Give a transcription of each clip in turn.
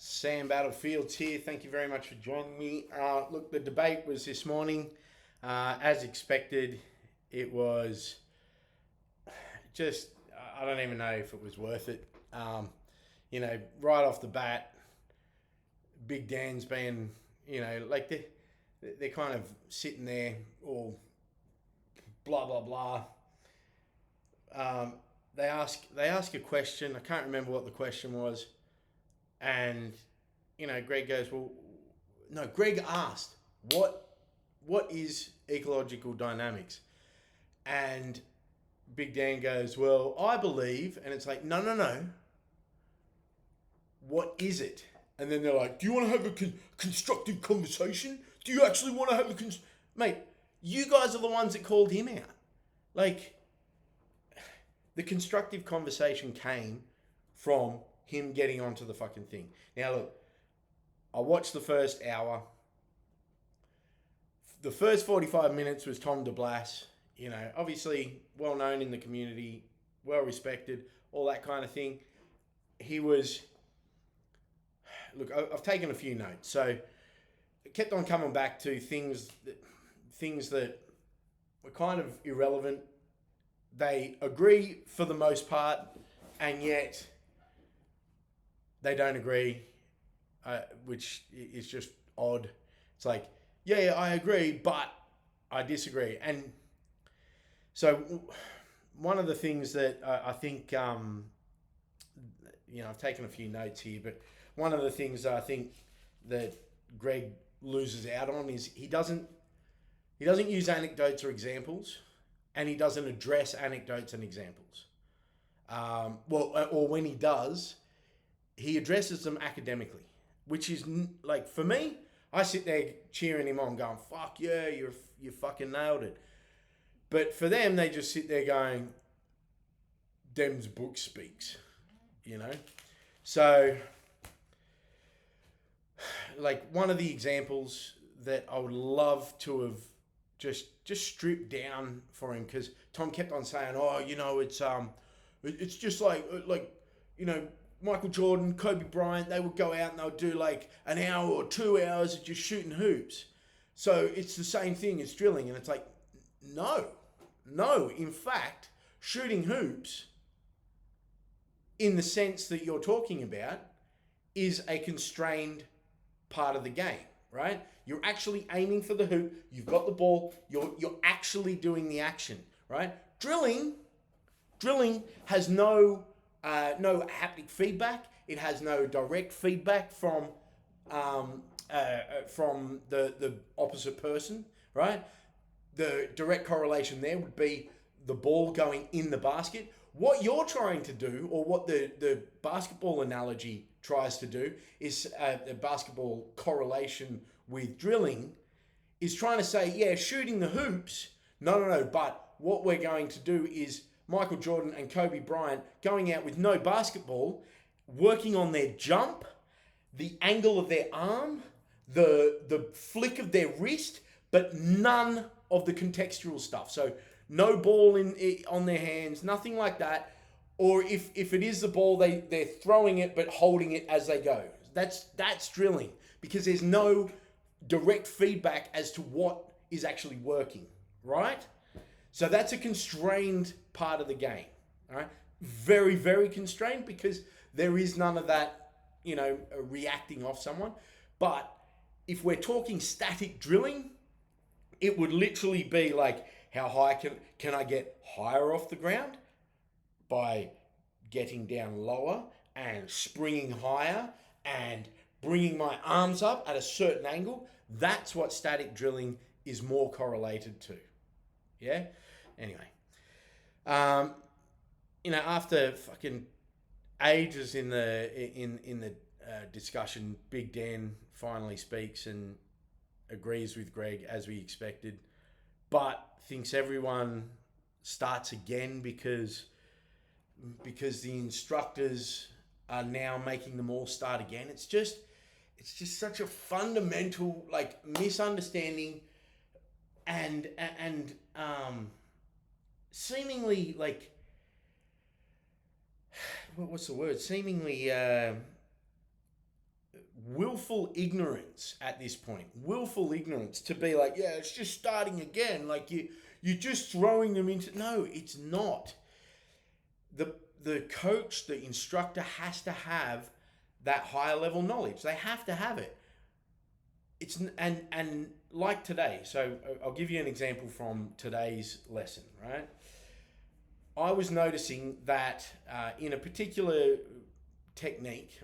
Sam Battlefields here. Thank you very much for joining me. Look, the debate was this morning. As expected, it was just, I don't even know if it was worth it. Right off the bat, Big Dan's been, like they're kind of sitting there all blah, blah, blah. They ask a question. I can't remember what the question was. And, Greg goes, well, no, Greg asked, what is ecological dynamics? And Big Dan goes, well, I believe, and it's like, no. What is it? And then they're like, do you want to have a constructive conversation? Do you actually want to have a mate? You guys are the ones that called him out. Like, the constructive conversation came from him getting onto the fucking thing. Now look, I watched the first hour. The first 45 minutes was Tom DeBlass. Obviously well known in the community, well respected, all that kind of thing. He was. Look, I've taken a few notes, so it kept on coming back to things that were kind of irrelevant. They agree for the most part, and yet they don't agree, which is just odd. It's like, yeah, I agree, but I disagree. And so one of the things that I think, I've taken a few notes here, but one of the things that I think that Greg loses out on is he doesn't use anecdotes or examples, and he doesn't address anecdotes and examples. Or when he does, he addresses them academically, which is like, for me, I sit there cheering him on, going, "Fuck yeah, you fucking nailed it." But for them, they just sit there going, "Dem's book speaks," So, like, one of the examples that I would love to have just stripped down for him, because Tom kept on saying, "Oh, it's just like Michael Jordan, Kobe Bryant, they would go out and they would do like an hour or 2 hours of just shooting hoops. So it's the same thing as drilling." And it's like, no. In fact, shooting hoops, in the sense that you're talking about, is a constrained part of the game, right? You're actually aiming for the hoop. You've got the ball. You're actually doing the action, right? Drilling has no haptic feedback. It has no direct feedback from the opposite person, right? The direct correlation there would be the ball going in the basket. What you're trying to do, or what the basketball analogy tries to do, is the basketball correlation with drilling, is trying to say, yeah, shooting the hoops, no, but what we're going to do is Michael Jordan and Kobe Bryant going out with no basketball, working on their jump, the angle of their arm, the flick of their wrist, but none of the contextual stuff. So no ball on their hands, nothing like that. Or if it is the ball, they're throwing it but holding it as they go. That's drilling, because there's no direct feedback as to what is actually working, right? So that's a constrained part of the game, all right? Very, very constrained, because there is none of that, reacting off someone. But if we're talking static drilling, it would literally be like, how high can I get higher off the ground? By getting down lower and springing higher and bringing my arms up at a certain angle. That's what static drilling is more correlated to. Yeah? Anyway. After fucking ages in the discussion, Big Dan finally speaks and agrees with Greg, as we expected, but thinks everyone starts again because the instructors are now making them all start again. It's just such a fundamental misunderstanding and seemingly what's the word? Seemingly willful ignorance at this point. Willful ignorance to be like, yeah, it's just starting again. Like you're just throwing them into... No, it's not. The coach, the instructor has to have that higher level knowledge. They have to have it. It's and like today. So I'll give you an example from today's lesson, right? I was noticing that in a particular technique,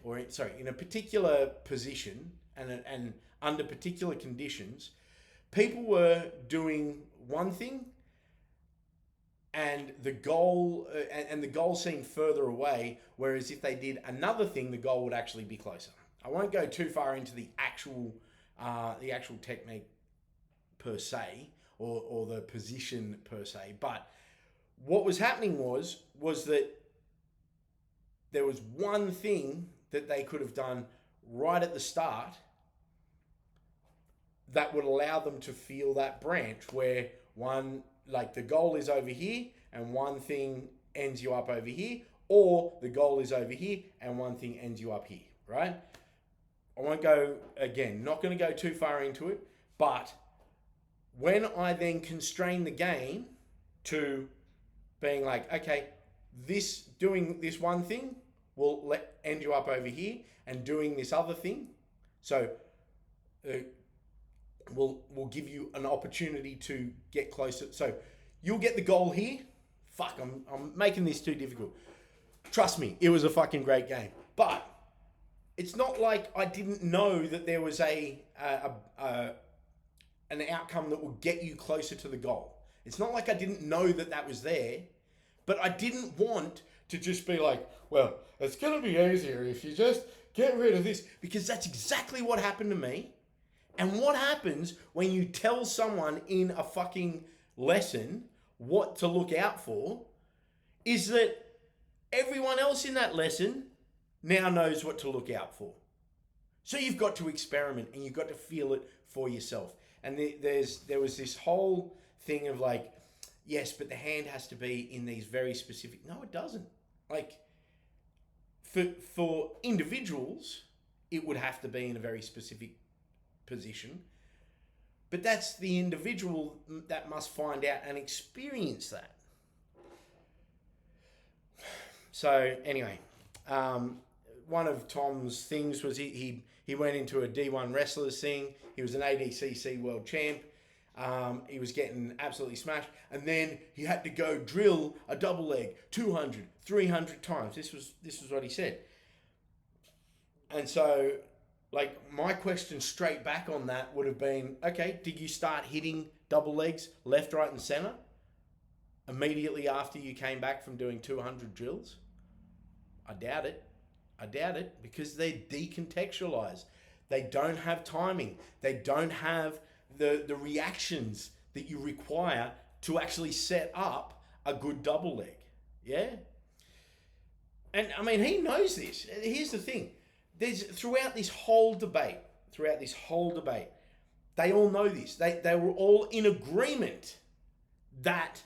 in a particular position and under particular conditions, people were doing one thing and the goal and the goal seemed further away, whereas if they did another thing, the goal would actually be closer. I won't go too far into the actual technique per se or the position per se, but what was happening was that there was one thing that they could have done right at the start that would allow them to feel that branch where one, like the goal is over here and one thing ends you up over here, or the goal is over here and one thing ends you up here, right? I won't go, again, not going to go too far into it, but when I then constrain the game to being like, okay, doing this one thing will end you up over here, and doing this other thing, so will give you an opportunity to get closer. So you'll get the goal here. Fuck, I'm making this too difficult. Trust me, it was a fucking great game. But it's not like I didn't know that there was an outcome that would get you closer to the goal. It's not like I didn't know that was there, but I didn't want to just be like, well, it's going to be easier if you just get rid of this, because that's exactly what happened to me. And what happens when you tell someone in a fucking lesson what to look out for is that everyone else in that lesson now knows what to look out for. So you've got to experiment and you've got to feel it for yourself. And there was this whole thing of like, yes, but the hand has to be in these very specific... No, it doesn't. Like, for individuals, it would have to be in a very specific position. But that's the individual that must find out and experience that. So, anyway, one of Tom's things was he went into a D1 wrestlers thing. He was an ADCC world champ. He was getting absolutely smashed. And then he had to go drill a double leg 200, 300 times. This was what he said. And so, like, my question straight back on that would have been, okay, did you start hitting double legs left, right, and center immediately after you came back from doing 200 drills? I doubt it because they're decontextualized. They don't have timing. They don't have the reactions that you require to actually set up a good double leg. Yeah? And, I mean, he knows this. Here's the thing. Throughout this whole debate, they all know this. They were all in agreement that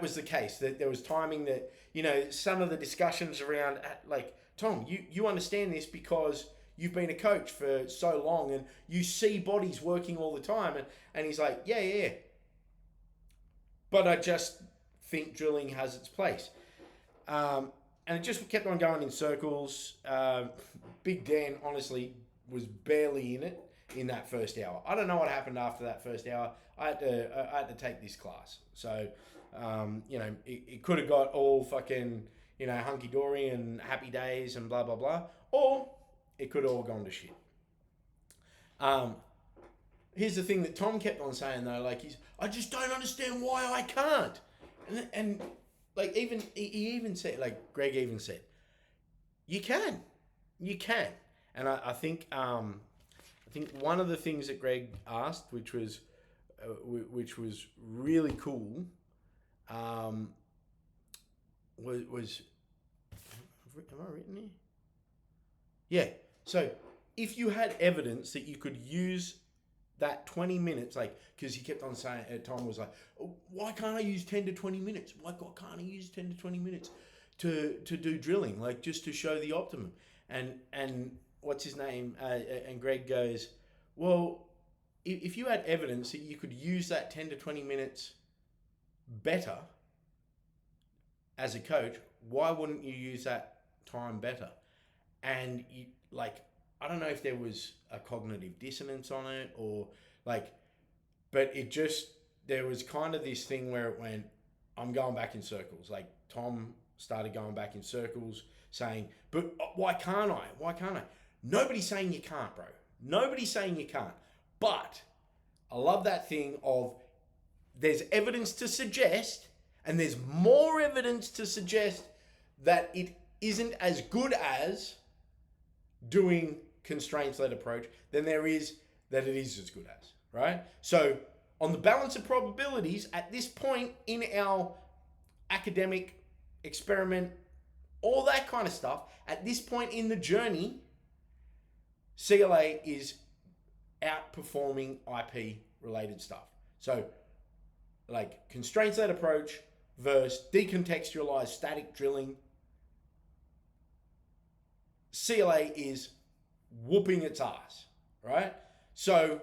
was the case, that there was timing, that, you know, some of the discussions around, like, Tom, you understand this because you've been a coach for so long and you see bodies working all the time. And he's like, yeah. But I just think drilling has its place. And it just kept on going in circles. Big Dan, honestly, was barely in it in that first hour. I don't know what happened after that first hour. I had to take this class. So, you know, it could have got all fucking, you know, hunky-dory and happy days and blah, blah, blah. Or it could have all gone to shit. Here's the thing that Tom kept on saying, though. Like, I just don't understand why I can't. And like, he even said, like, Greg even said, you can. And I think one of the things that Greg asked, which was really cool, was am I written here? Yeah. So if you had evidence that you could use that 20 minutes, like, because he kept on saying, Tom was like, oh, why can't I use 10 to 20 minutes? Why can't I use 10 to 20 minutes to do drilling, like, just to show the optimum? And what's his name? And Greg goes, well, if you had evidence that you could use that 10 to 20 minutes better as a coach, why wouldn't you use that time better? And you, like, I don't know if there was a cognitive dissonance on it or like, but it just, there was kind of this thing where it went, I'm going back in circles. Like Tom started going back in circles saying, but why can't I? Why can't I? Nobody's saying you can't, bro. Nobody's saying you can't. But I love that thing of there's evidence to suggest, and there's more evidence to suggest that it isn't as good as doing constraints-led approach than there is that it is as good as, right? So on the balance of probabilities, at this point in our academic experiment, all that kind of stuff, at this point in the journey, CLA is outperforming IP-related stuff. So like constraints-led approach versus decontextualized static drilling, CLA is whooping its ass, right? So,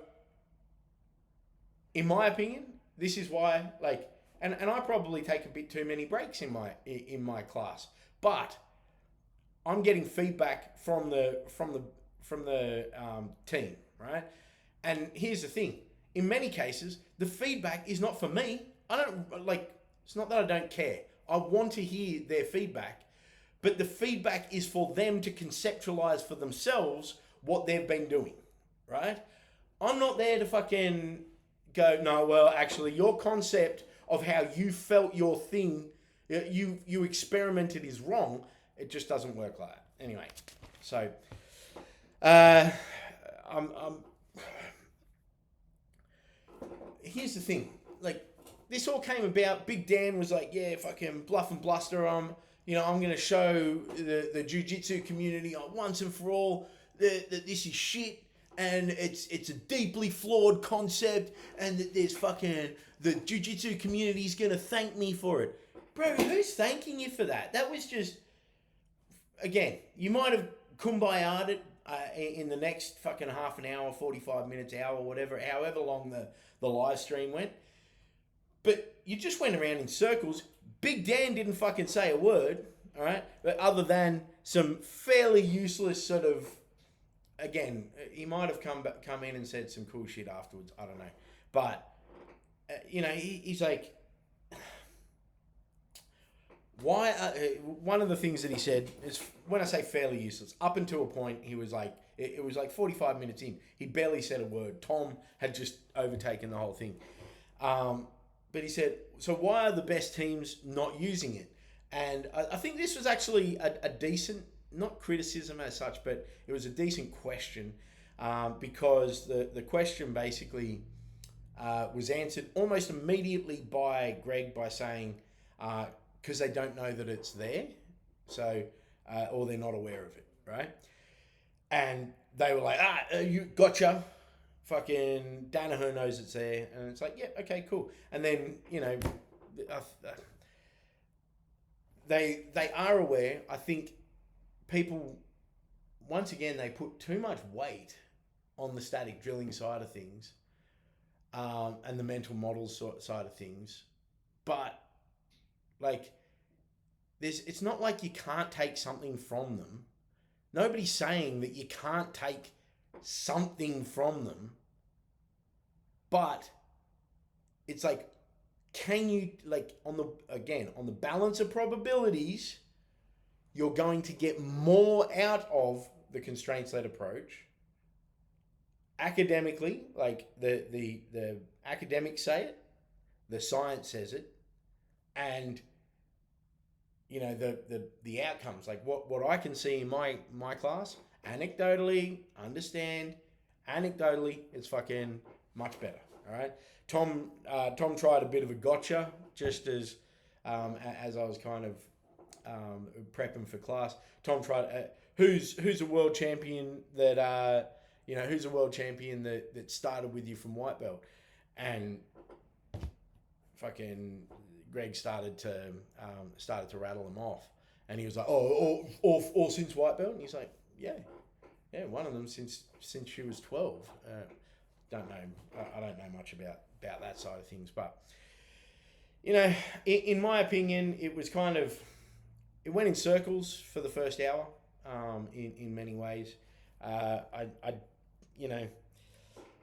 in my opinion, this is why, like, and I probably take a bit too many breaks in my class, but I'm getting feedback from the team, right? And here's the thing: in many cases, the feedback is not for me. I don't like. It's not that I don't care. I want to hear their feedback. But the feedback is for them to conceptualize for themselves what they've been doing, right? I'm not there to fucking go, no, well, actually, your concept of how you felt your thing, you experimented is wrong. It just doesn't work like that. Anyway, so here's the thing. Like, this all came about. Big Dan was like, yeah, fucking bluff and bluster. I'm going to show the jiu-jitsu community once and for all that this is shit and it's a deeply flawed concept and that there's fucking, the jiu-jitsu community is going to thank me for it. Bro, who's thanking you for that? That was just, again, you might have kumbaya'd it in the next fucking half an hour, 45 minutes, hour, whatever, however long the live stream went. But you just went around in circles. Big Dan didn't fucking say a word, all right? But other than some fairly useless sort of, again, he might have come in and said some cool shit afterwards. I don't know. But, he's like, why? One of the things that he said is, when I say fairly useless, up until a point, he was like, it was like 45 minutes in. He barely said a word. Tom had just overtaken the whole thing. But he said, so why are the best teams not using it? And I think this was actually a decent, not criticism as such, but it was a decent question because the question basically was answered almost immediately by Greg by saying, because they don't know that it's there, so or they're not aware of it, right? And they were like, you gotcha. Fucking Danaher knows it's there, and it's like, yeah, okay, cool. And then they are aware. I think people, once again, they put too much weight on the static drilling side of things, and the mental models side of things. But like, it's not like you can't take something from them. Nobody's saying that you can't take something from them, but it's like, can you, like, on the balance of probabilities, you're going to get more out of the constraints-led approach academically. Like the academics say it, the science says it, and the outcomes, like what I can see in my class, anecdotally, it's fucking much better. All right. Tom tried a bit of a gotcha just as I was kind of prepping for class. Tom tried who's a world champion that started with you from white belt, and fucking Greg started to rattle him off, and he was like, all since white belt, and he's like, yeah, one of them since she was 12. Don't know. I don't know much about that side of things, but in my opinion, it was kind of, it went in circles for the first hour. In many ways,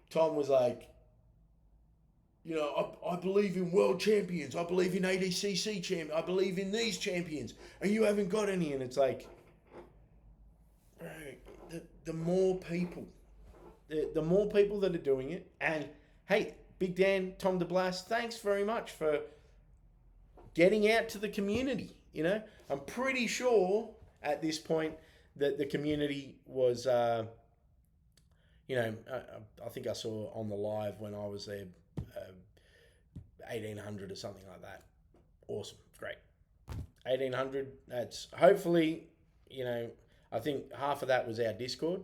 Tom was like, I believe in world champions. I believe in ADCC champions. I believe in these champions, and you haven't got any. And it's like, the more people, the more people that are doing it. And hey, Big Dan, Tom DeBlass, thanks very much for getting out to the community. I'm pretty sure at this point that the community was, I think I saw on the live when I was there, 1,800 or something like that. Awesome. Great. 1,800. That's hopefully, I think half of that was our Discord.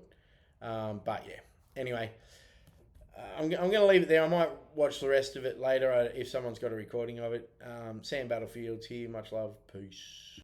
But yeah, anyway, I'm going to leave it there. I might watch the rest of it later if someone's got a recording of it. Sam Battlefields here. Much love. Peace.